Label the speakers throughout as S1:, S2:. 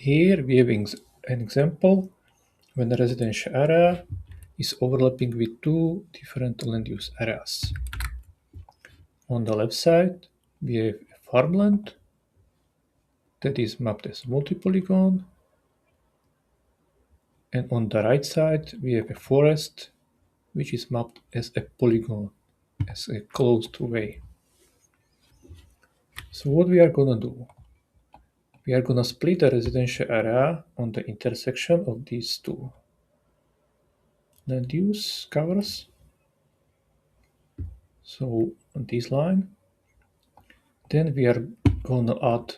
S1: Here we have an example when a residential area is overlapping with two different land use areas. On the left side, we have a farmland that is mapped as multi-polygon, and on the right side, we have a forest which is mapped as a polygon, as a closed way. So what we are gonna do? We are gonna split the residential area on the intersection of these two land use covers. So on this line, then we are gonna add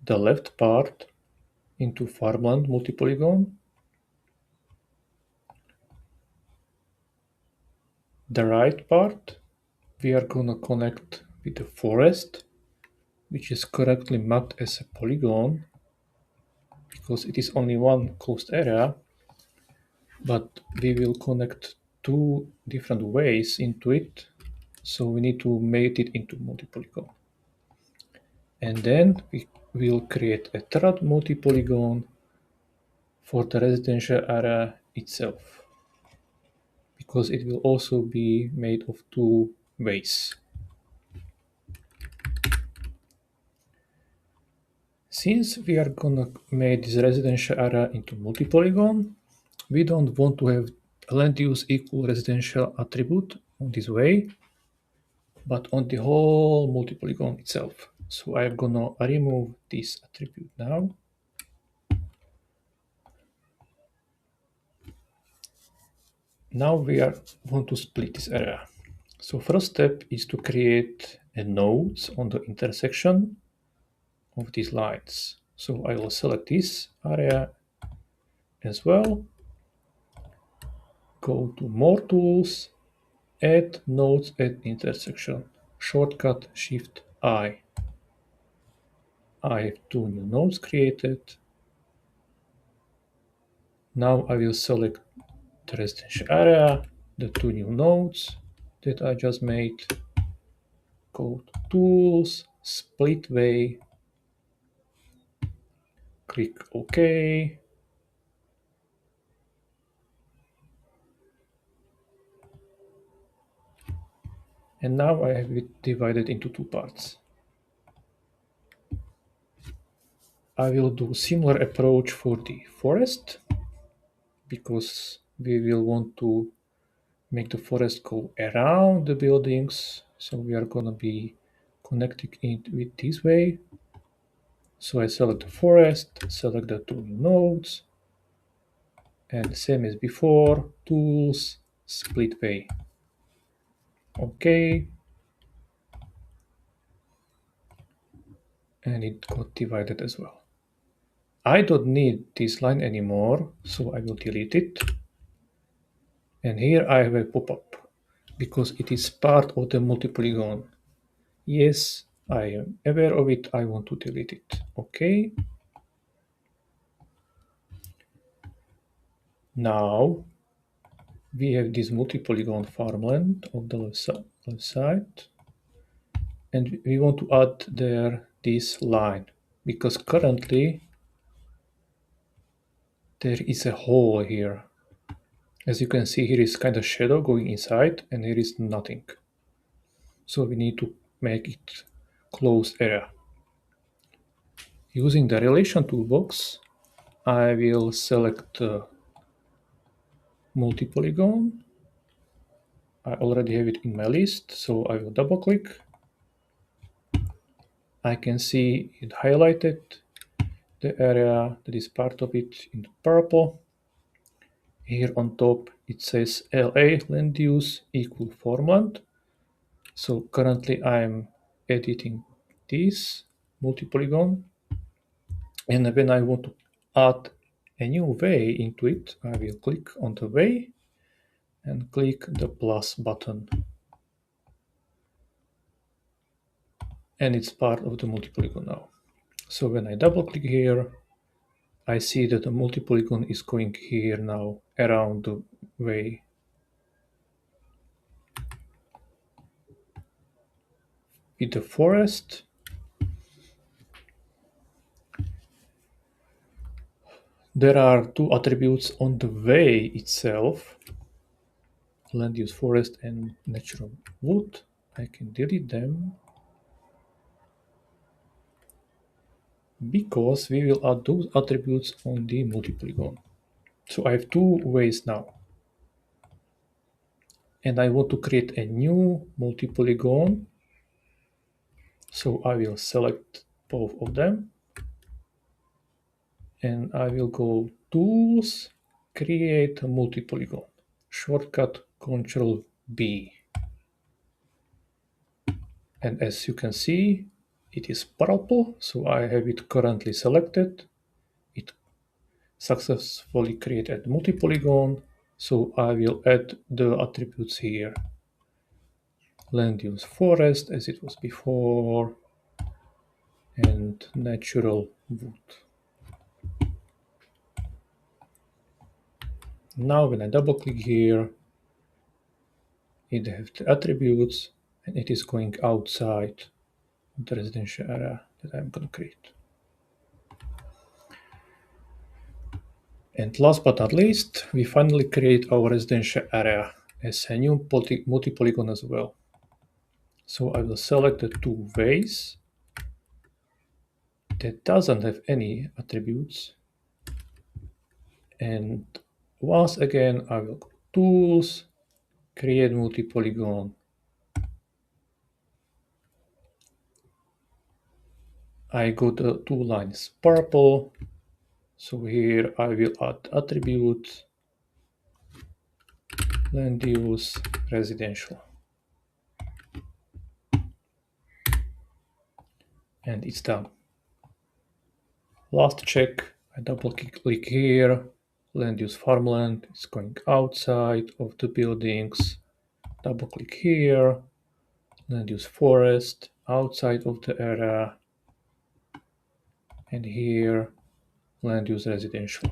S1: the left part into farmland multi-polygon. The right part we are gonna connect with the forest, which is correctly mapped as a polygon because it is only one closed area, but we will connect two different ways into it, so we need to make it into multi-polygon. And then we will create a third multi-polygon for the residential area itself, because it will also be made of two ways. Since we are gonna make this residential area into multi-polygon, we don't want to have land use equal residential attribute on this way, but on the whole multi-polygon itself. So I'm gonna remove this attribute now. Now we want to split this area. So first step is to create a nodes on the intersection of these lines. So I will select this area as well. Go to more tools, add nodes at intersection. Shortcut Shift I. I have two new nodes created. Now I will select the residential area, the two new nodes that I just made. Go to Tools, Split Way, click OK. And now I have it divided into two parts. I will do similar approach for the forest, because we will want to make the forest go around the buildings. So we are gonna be connecting it with this way. So I select the forest, select the two new nodes, and same as before, tools, split way. Okay. And it got divided as well. I don't need this line anymore, so I will delete it. And here I have a pop-up because it is part of the multi-polygon. Yes, I am aware of it. I want to delete it. Okay. Now we have this multi-polygon farmland on the left side, and we want to add there this line because currently there is a hole here. As you can see, here is kind of shadow going inside, and here is nothing. So we need to make it closed area. Using the relation toolbox, I will select multi-polygon. I already have it in my list, so I will double click. I can see it highlighted, the area that is part of it in purple. Here on top it says LA land use equal farmland. So currently I'm editing this multi-polygon, and when I want to add a new way into it, I will click on the way and click the plus button, and it's part of the multi-polygon now. So when I double click here, I see that the multi-polygon is going here now around the way. With the forest, There are two attributes on the way itself, land use forest and natural wood. I can delete them because we will add those attributes on the multi-polygon. So I have two ways now. And I want to create a new multi-polygon. So I will select both of them. And I will go Tools, Create a multi-polygon. Shortcut Ctrl B. And as you can see, it is purple, so I have it currently selected. It successfully created multi-polygon, so I will add the attributes here. Land use forest as it was before, and natural wood. Now when I double click here, it has the attributes and it is going outside the residential area that I'm going to create. And last but not least, we finally create our residential area as a new multi-polygon as well. So I will select the two ways that doesn't have any attributes. And once again, I will go Tools, Create multi-polygon. I got the two lines purple. So here I will add attributes, land use, residential. And it's done. Last check, I double click here, land use farmland, it's going outside of the buildings. Double click here, land use forest, outside of the area. And here, land use residential.